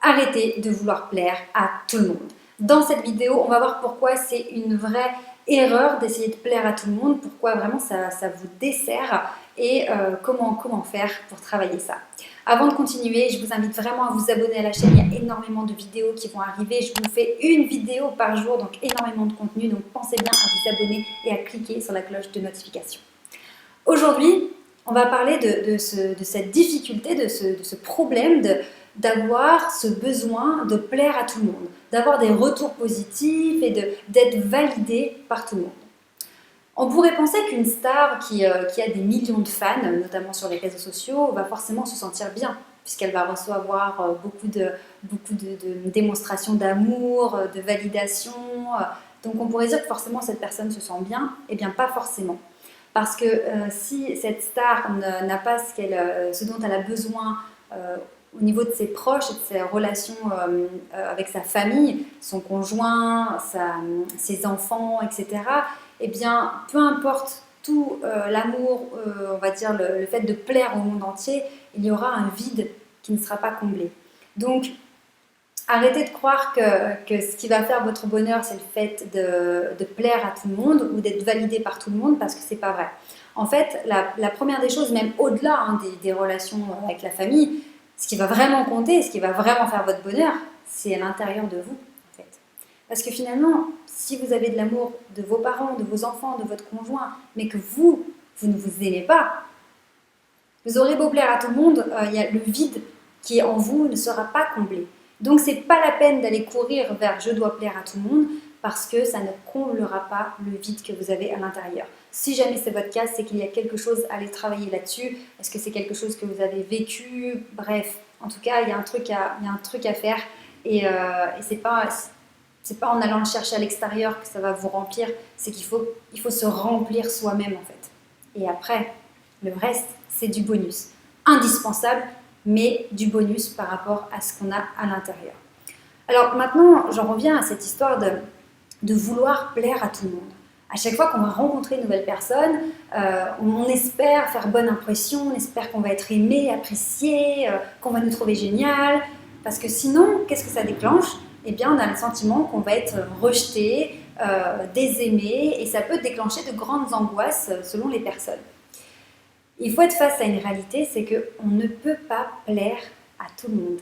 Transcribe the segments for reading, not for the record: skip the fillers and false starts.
Arrêtez de vouloir plaire à tout le monde. Dans cette vidéo, on va voir pourquoi c'est une vraie erreur d'essayer de plaire à tout le monde, pourquoi vraiment ça vous dessert et comment faire pour travailler ça. Avant de continuer, je vous invite vraiment à vous abonner à la chaîne, il y a énormément de vidéos qui vont arriver, je vous fais une vidéo par jour, donc énormément de contenu, donc pensez bien à vous abonner et à cliquer sur la cloche de notification. Aujourd'hui, on va parler de cette difficulté, de ce problème d'avoir ce besoin de plaire à tout le monde, d'avoir des retours positifs et d'être validé par tout le monde. On pourrait penser qu'une star qui a des millions de fans, notamment sur les réseaux sociaux, va forcément se sentir bien, puisqu'elle va recevoir beaucoup de démonstrations d'amour, de validation. Donc on pourrait dire que forcément cette personne se sent bien, eh bien pas forcément. Parce que si cette star n'a pas ce dont elle a besoin au niveau de ses proches et de ses relations avec sa famille, son conjoint, ses enfants, etc., eh bien, peu importe tout l'amour, on va dire le fait de plaire au monde entier, il y aura un vide qui ne sera pas comblé. Donc, arrêtez de croire que ce qui va faire votre bonheur, c'est le fait de plaire à tout le monde ou d'être validé par tout le monde, parce que c'est pas vrai. En fait, la première des choses, même au-delà des relations avec la famille, ce qui va vraiment compter, ce qui va vraiment faire votre bonheur, c'est à l'intérieur de vous, en fait. Parce que finalement, si vous avez de l'amour de vos parents, de vos enfants, de votre conjoint, mais que vous ne vous aimez pas, vous aurez beau plaire à tout le monde, le vide qui est en vous ne sera pas comblé. Donc c'est pas la peine d'aller courir vers je dois plaire à tout le monde, parce que ça ne comblera pas le vide que vous avez à l'intérieur. Si jamais c'est votre cas, c'est qu'il y a quelque chose à aller travailler là-dessus. Est-ce que c'est quelque chose que vous avez vécu? Bref, en tout cas, il y a un truc à faire et c'est pas en allant le chercher à l'extérieur que ça va vous remplir, c'est qu'il faut se remplir soi-même en fait. Et après, le reste, c'est du bonus. Indispensable, mais du bonus par rapport à ce qu'on a à l'intérieur. Alors maintenant, j'en reviens à cette histoire de vouloir plaire à tout le monde. À chaque fois qu'on va rencontrer une nouvelle personne, on espère faire bonne impression, on espère qu'on va être aimé, apprécié, qu'on va nous trouver génial. Parce que sinon, qu'est-ce que ça déclenche? Eh bien, on a le sentiment qu'on va être rejeté, désaimé, et ça peut déclencher de grandes angoisses selon les personnes. Il faut être face à une réalité, c'est qu'on ne peut pas plaire à tout le monde.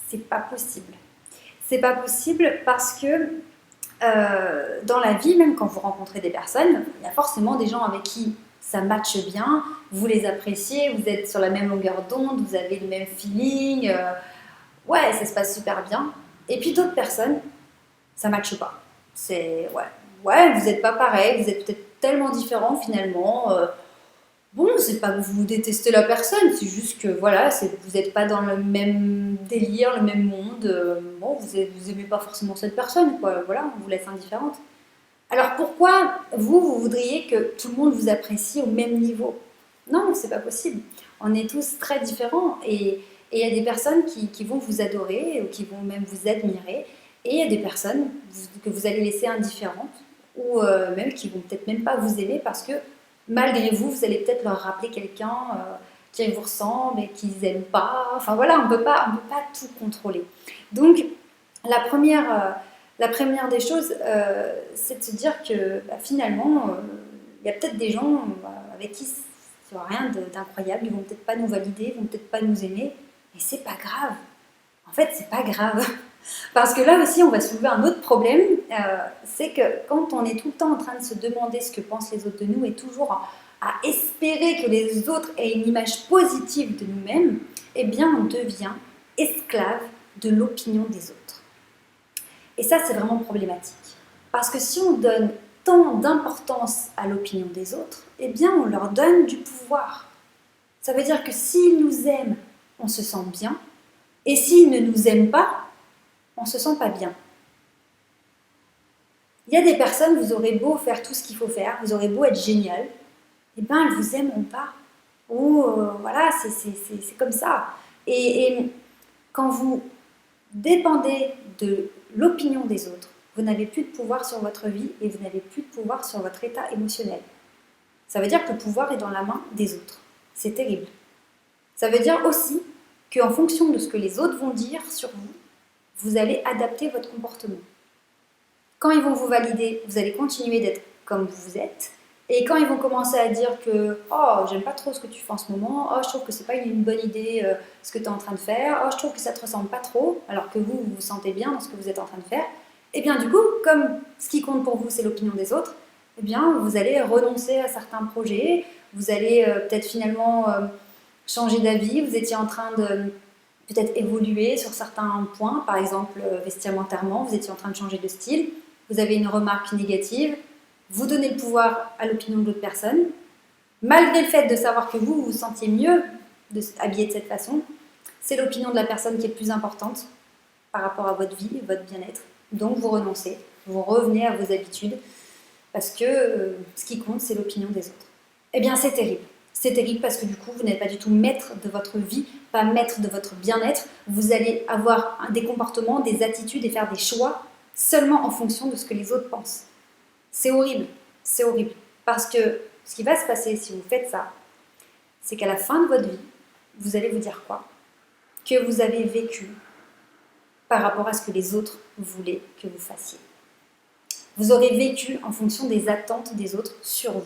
C'est pas possible. C'est pas possible parce que dans la vie, même quand vous rencontrez des personnes, il y a forcément des gens avec qui ça matche bien, vous les appréciez, vous êtes sur la même longueur d'onde, vous avez le même feeling, ouais, ça se passe super bien. Et puis d'autres personnes, ça matche pas. C'est, ouais, vous n'êtes pas pareil, vous êtes peut-être tellement différents finalement. Bon, c'est pas que vous détestez la personne, c'est juste que voilà, vous n'êtes pas dans le même délire, le même monde. Bon, vous aimez pas forcément cette personne, quoi. Voilà, on vous laisse indifférente. Alors pourquoi vous voudriez que tout le monde vous apprécie au même niveau? Non, c'est pas possible. On est tous très différents et il y a des personnes qui vont vous adorer ou qui vont même vous admirer, et il y a des personnes que vous allez laisser indifférentes ou même qui vont peut-être même pas vous aimer parce que malgré vous, vous allez peut-être leur rappeler quelqu'un qui vous ressemble et qu'ils n'aiment pas. Enfin voilà, on ne peut pas tout contrôler. Donc la première des choses, c'est de se dire que finalement, il y a peut-être des gens avec qui il n'y aura rien d'incroyable, ils ne vont peut-être pas nous valider, ils ne vont peut-être pas nous aimer, et c'est pas grave. En fait, c'est pas grave. Parce que là aussi, on va soulever un autre problème, c'est que quand on est tout le temps en train de se demander ce que pensent les autres de nous et toujours à espérer que les autres aient une image positive de nous-mêmes, eh bien on devient esclave de l'opinion des autres. Et ça, c'est vraiment problématique. Parce que si on donne tant d'importance à l'opinion des autres, eh bien on leur donne du pouvoir. Ça veut dire que s'ils nous aiment, on se sent bien, et s'ils ne nous aiment pas, on ne se sent pas bien. Il y a des personnes, vous aurez beau faire tout ce qu'il faut faire, vous aurez beau être génial, eh ben elles ne vous aimeront pas. Ou voilà, c'est comme ça. Et quand vous dépendez de l'opinion des autres, vous n'avez plus de pouvoir sur votre vie et vous n'avez plus de pouvoir sur votre état émotionnel. Ça veut dire que le pouvoir est dans la main des autres. C'est terrible. Ça veut dire aussi qu'en fonction de ce que les autres vont dire sur vous, vous allez adapter votre comportement. Quand ils vont vous valider, vous allez continuer d'être comme vous êtes. Et quand ils vont commencer à dire que «Oh, j'aime pas trop ce que tu fais en ce moment. Oh, je trouve que c'est pas une bonne idée ce que tu es en train de faire. Oh, je trouve que ça te ressemble pas trop», alors que vous vous sentez bien dans ce que vous êtes en train de faire. Et bien du coup, comme ce qui compte pour vous, c'est l'opinion des autres, eh bien vous allez renoncer à certains projets, vous allez peut-être finalement changer d'avis, vous étiez en train de peut-être évoluer sur certains points, par exemple vestimentairement, vous étiez en train de changer de style, vous avez une remarque négative, vous donnez le pouvoir à l'opinion de l'autre personne, malgré le fait de savoir que vous vous sentiez mieux de habiller de cette façon, c'est l'opinion de la personne qui est plus importante par rapport à votre vie, votre bien-être. Donc vous renoncez, vous revenez à vos habitudes, parce que ce qui compte, c'est l'opinion des autres. Eh bien, c'est terrible. C'est terrible parce que du coup, vous n'êtes pas du tout maître de votre vie, pas maître de votre bien-être. Vous allez avoir des comportements, des attitudes et faire des choix seulement en fonction de ce que les autres pensent. C'est horrible, c'est horrible. Parce que ce qui va se passer si vous faites ça, c'est qu'à la fin de votre vie, vous allez vous dire quoi? Que vous avez vécu par rapport à ce que les autres voulaient que vous fassiez. Vous aurez vécu en fonction des attentes des autres sur vous.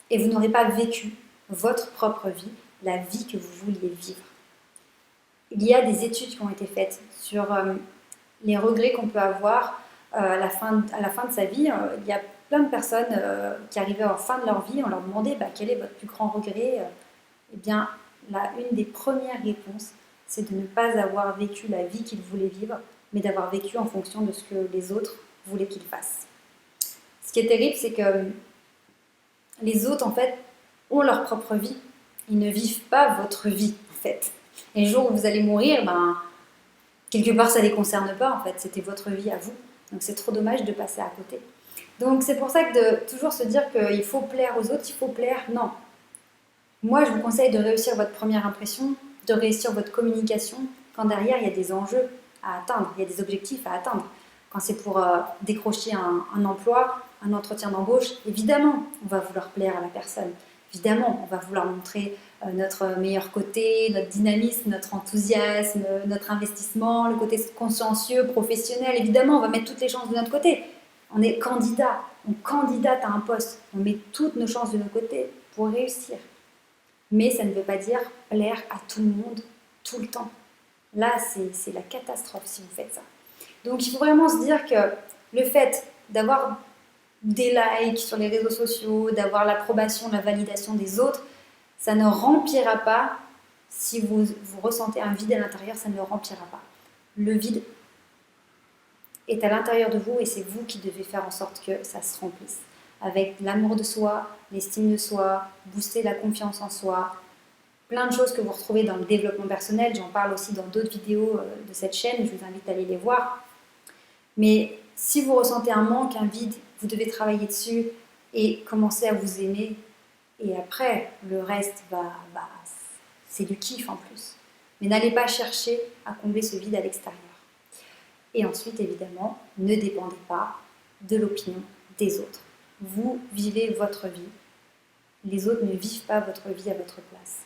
Et vous n'aurez pas vécu votre propre vie, la vie que vous vouliez vivre. Il y a des études qui ont été faites sur les regrets qu'on peut avoir à la fin de sa vie. Il y a plein de personnes qui arrivaient à la fin de leur vie, on leur demandait quel est votre plus grand regret. Eh bien, une des premières réponses, c'est de ne pas avoir vécu la vie qu'ils voulaient vivre, mais d'avoir vécu en fonction de ce que les autres voulaient qu'ils fassent. Ce qui est terrible, c'est que les autres, en fait, ont leur propre vie. Ils ne vivent pas votre vie, en fait. Et le jour où vous allez mourir, quelque part, ça ne les concerne pas, en fait. C'était votre vie à vous. Donc, c'est trop dommage de passer à côté. Donc, c'est pour ça que de toujours se dire qu'il faut plaire aux autres, il faut plaire, non. Moi, je vous conseille de réussir votre première impression, de réussir votre communication, quand derrière, il y a des enjeux à atteindre, il y a des objectifs à atteindre. Quand c'est pour décrocher un emploi, un entretien d'embauche, évidemment, on va vouloir plaire à la personne. Évidemment, on va vouloir montrer notre meilleur côté, notre dynamisme, notre enthousiasme, notre investissement, le côté consciencieux, professionnel. Évidemment, on va mettre toutes les chances de notre côté. On est candidat, on candidate à un poste. On met toutes nos chances de notre côté pour réussir. Mais ça ne veut pas dire plaire à tout le monde, tout le temps. Là, c'est la catastrophe si vous faites ça. Donc, il faut vraiment se dire que le fait d'avoir des likes sur les réseaux sociaux, d'avoir l'approbation, la validation des autres, ça ne remplira pas. Si vous ressentez un vide à l'intérieur, ça ne le remplira pas. Le vide est à l'intérieur de vous et c'est vous qui devez faire en sorte que ça se remplisse. Avec l'amour de soi, l'estime de soi, booster la confiance en soi, plein de choses que vous retrouvez dans le développement personnel. J'en parle aussi dans d'autres vidéos de cette chaîne, je vous invite à aller les voir. Mais si vous ressentez un manque, un vide, vous devez travailler dessus et commencer à vous aimer. Et après, le reste, c'est du kiff en plus. Mais n'allez pas chercher à combler ce vide à l'extérieur. Et ensuite, évidemment, ne dépendez pas de l'opinion des autres. Vous vivez votre vie. Les autres ne vivent pas votre vie à votre place.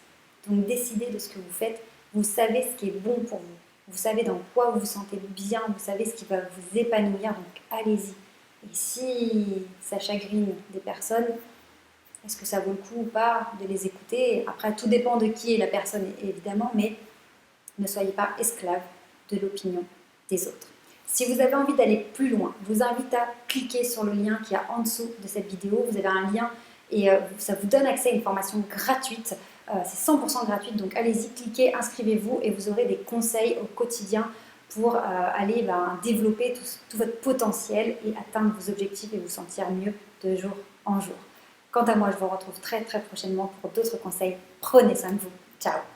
Donc décidez de ce que vous faites. Vous savez ce qui est bon pour vous. Vous savez dans quoi vous vous sentez bien. Vous savez ce qui va vous épanouir. Donc allez-y. Et si ça chagrine des personnes, est-ce que ça vaut le coup ou pas de les écouter? Après, tout dépend de qui est la personne, évidemment, mais ne soyez pas esclave de l'opinion des autres. Si vous avez envie d'aller plus loin, je vous invite à cliquer sur le lien qui est en dessous de cette vidéo. Vous avez un lien et ça vous donne accès à une formation gratuite. C'est 100% gratuite, donc allez-y, cliquez, inscrivez-vous et vous aurez des conseils au quotidien pour aller développer tout votre potentiel et atteindre vos objectifs et vous sentir mieux de jour en jour. Quant à moi, je vous retrouve très très prochainement pour d'autres conseils. Prenez soin de vous. Ciao!